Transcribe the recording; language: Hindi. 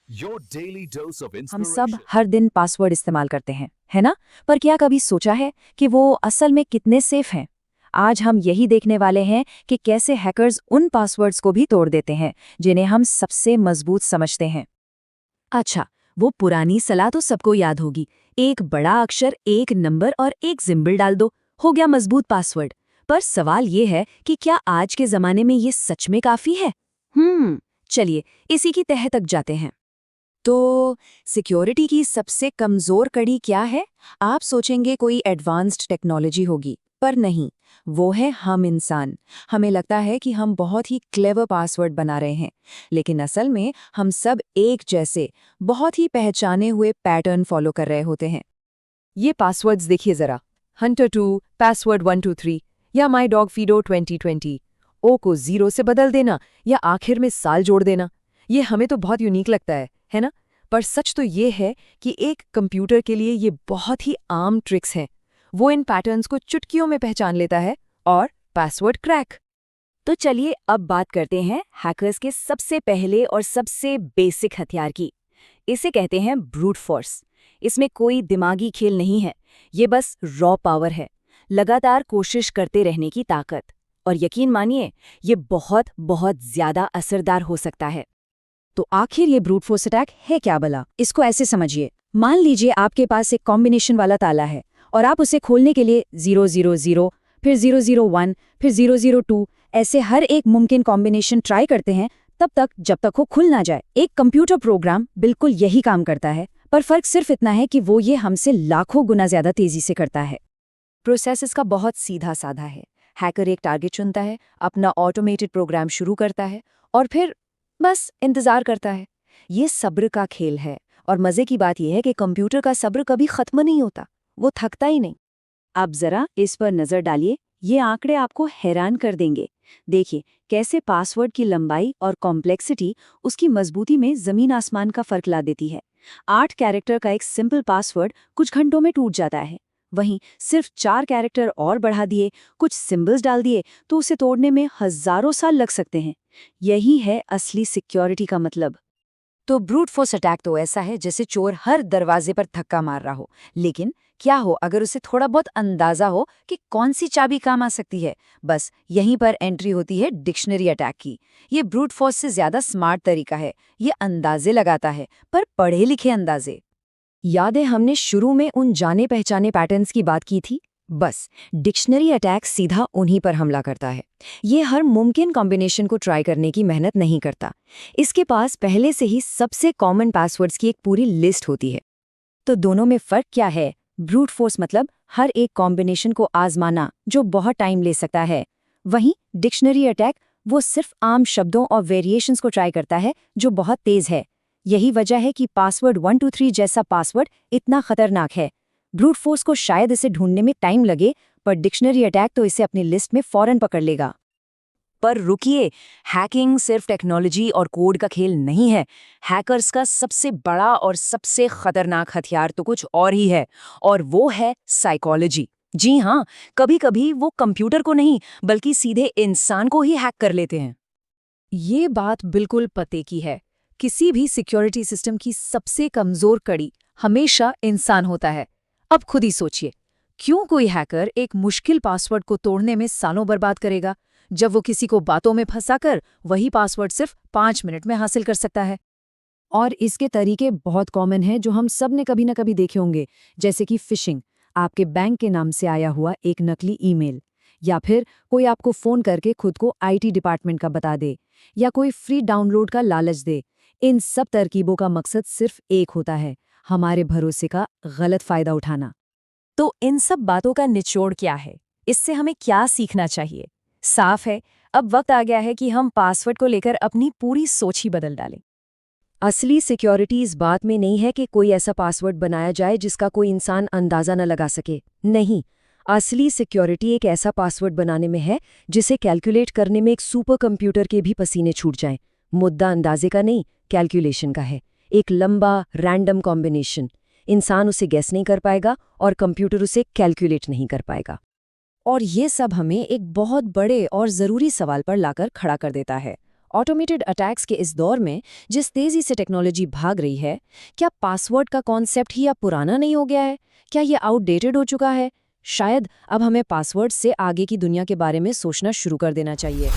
Your daily dose of हम सब inspiration. हर दिन पासवर्ड इस्तेमाल करते हैं, है ना? पर क्या कभी सोचा है कि वो असल में कितने सेफ हैं? आज हम यही देखने वाले हैं कि कैसे हैकर्स उन पासवर्ड्स को भी तोड़ देते हैं जिन्हें हम सबसे मजबूत समझते हैं। अच्छा, वो पुरानी सलाह तो सबको याद होगी। एक बड़ा अक्षर, एक नंबर और एक सिंबल डाल दो, हो गया मजबूत पासवर्ड। पर सवाल ये है कि क्या आज के जमाने में ये सच में काफी है? चलिए इसी की तह तक जाते हैं। तो सिक्योरिटी की सबसे कमजोर कड़ी क्या है? आप सोचेंगे कोई एडवांस्ड टेक्नोलॉजी होगी, पर नहीं, वो है हम इंसान। हमें लगता है कि हम बहुत ही क्लेवर पासवर्ड बना रहे हैं, लेकिन असल में हम सब एक जैसे बहुत ही पहचाने हुए पैटर्न फॉलो कर रहे होते हैं। ये पासवर्ड्स देखिए जरा, hunter2 password 123 या mydogfido 2020। ओ को 0 से बदल देना या आखिर में साल जोड़ देना, ये हमें तो बहुत यूनिक लगता है ना? पर सच तो ये है कि एक कंप्यूटर के लिए ये बहुत ही आम ट्रिक्स हैं। वो इन पैटर्न्स को चुटकियों में पहचान लेता है और पासवर्ड क्रैक। तो चलिए अब बात करते हैं हैकर्स के सबसे पहले और सबसे बेसिक हथियार की। इसे कहते हैं ब्रूट फोर्स। इसमें कोई दिमागी खेल नहीं है, ये बस रॉ पावर है, लगातार कोशिश करते रहने की ताकत। और यकीन मानिए, ये बहुत बहुत ज्यादा असरदार हो सकता है। तो आखिर ये ब्रूट फोर्स अटैक है क्या भला? इसको ऐसे समझिए, मान लीजिए आपके पास एक कॉम्बिनेशन वाला ताला है और आप उसे खोलने के लिए 000, फिर 001, फिर 002 ऐसे हर एक मुमकिन कॉम्बिनेशन ट्राई करते हैं तब तक जब तक वो खुल ना जाए। एक कंप्यूटर प्रोग्राम बिल्कुल यही काम करता है, पर फर्क सिर्फ इतना है कि वो ये हमसे लाखों गुना ज्यादा तेजी से करता है। प्रोसेस इसका बहुत सीधा साधा है। हैकर एक टारगेट चुनता है, अपना ऑटोमेटेड प्रोग्राम शुरू करता है और फिर बस इंतजार करता है। ये सब्र का खेल है, और मजे की बात यह है कि कंप्यूटर का सब्र कभी खत्म नहीं होता, वो थकता ही नहीं। अब जरा इस पर नजर डालिए, ये आंकड़े आपको हैरान कर देंगे। देखिए कैसे पासवर्ड की लंबाई और कॉम्प्लेक्सिटी उसकी मजबूती में जमीन आसमान का फर्क ला देती है। 8 कैरेक्टर का एक सिंपल पासवर्ड कुछ घंटों में टूट जाता है। वहीं सिर्फ 4 कैरेक्टर और बढ़ा दिए, कुछ सिंबल्स डाल दिए, तो उसे तोड़ने में हजारों साल लग सकते हैं। यही है असली सिक्योरिटी का मतलब। तो ब्रूट फोर्स अटैक तो ऐसा है जैसे चोर हर दरवाजे पर धक्का मार रहा हो, लेकिन क्या हो अगर उसे थोड़ा बहुत अंदाजा हो कि कौन सी चाबी काम आ सकती है। बस यहीं पर एंट्री होती है डिक्शनरी अटैक की। ये ब्रूट फोर्स से ज्यादा स्मार्ट तरीका है, ये अंदाजे लगाता है, पर पढ़े लिखे अंदाजे। याद है हमने शुरू में उन जाने पहचाने पैटर्न्स की बात की थी? बस डिक्शनरी अटैक सीधा उन्हीं पर हमला करता है। ये हर मुमकिन कॉम्बिनेशन को ट्राई करने की मेहनत नहीं करता। इसके पास पहले से ही सबसे कॉमन पासवर्ड्स की एक पूरी लिस्ट होती है। तो दोनों में फर्क क्या है? ब्रूट फोर्स मतलब हर एक कॉम्बिनेशन को आजमाना जो बहुत टाइम ले सकता है। वहीं डिक्शनरी अटैक वो सिर्फ आम शब्दों और वेरिएशंस को ट्राई करता है जो बहुत तेज है। यही वजह है कि पासवर्ड 123 जैसा पासवर्ड इतना खतरनाक है। ब्रूट फोर्स को शायद इसे ढूंढने में टाइम लगे, पर डिक्शनरी अटैक तो इसे अपनी लिस्ट में फौरन पकड़ लेगा। पर रुकिए, हैकिंग सिर्फ टेक्नोलॉजी और कोड का खेल नहीं है। हैकर्स का सबसे बड़ा और सबसे खतरनाक हथियार तो कुछ और ही है, और वो है साइकोलॉजी। जी हाँ, कभी-कभी वो कंप्यूटर को नहीं बल्कि सीधे इंसान को ही हैक कर लेते हैं। ये बात बिल्कुल पते की है। किसी भी सिक्योरिटी सिस्टम की सबसे कमजोर कड़ी हमेशा इंसान होता है। अब खुद ही सोचिए, क्यों कोई हैकर एक मुश्किल पासवर्ड को तोड़ने में सालों बर्बाद करेगा, जब वो किसी को बातों में फंसाकर वही पासवर्ड सिर्फ 5 मिनट में हासिल कर सकता है। और इसके तरीके बहुत कॉमन हैं जो हम सब ने कभी ना कभी देखे होंगे, जैसे कि फिशिंग, आपके बैंक के नाम से आया हुआ एक नकली ईमेल, या फिर कोई आपको फोन करके खुद को आईटी डिपार्टमेंट का बता दे, या कोई फ्री डाउनलोड का लालच दे। इन सब तरकीबों का मकसद सिर्फ एक होता है, हमारे भरोसे का गलत फायदा उठाना। तो इन सब बातों का निचोड़ क्या है? इससे हमें क्या सीखना चाहिए? साफ है, अब वक्त आ गया है कि हम पासवर्ड को लेकर अपनी पूरी सोच ही बदल डालें। असली सिक्योरिटी इस बात में नहीं है कि कोई ऐसा पासवर्ड बनाया जाए जिसका कोई इंसान अंदाजा न लगा सके। नहीं, असली सिक्योरिटी एक ऐसा पासवर्ड बनाने में है जिसे कैलकुलेट करने में एक सुपर कंप्यूटर के भी पसीने छूट जाएं। मुद्दा अंदाजे का नहीं, कैलकुलेशन का है। एक लंबा रैंडम कॉम्बिनेशन, इंसान उसे गेस नहीं कर पाएगा और कंप्यूटर उसे कैलकुलेट नहीं कर पाएगा। और ये सब हमें एक बहुत बड़े और ज़रूरी सवाल पर लाकर खड़ा कर देता है, ऑटोमेटेड अटैक्स के इस दौर में जिस तेजी से टेक्नोलॉजी भाग रही है, क्या पासवर्ड का कॉन्सेप्ट ही अब पुराना नहीं हो गया है? क्या ये आउटडेटेड हो चुका है? शायद अब हमें पासवर्ड से आगे की दुनिया के बारे में सोचना शुरू कर देना चाहिए।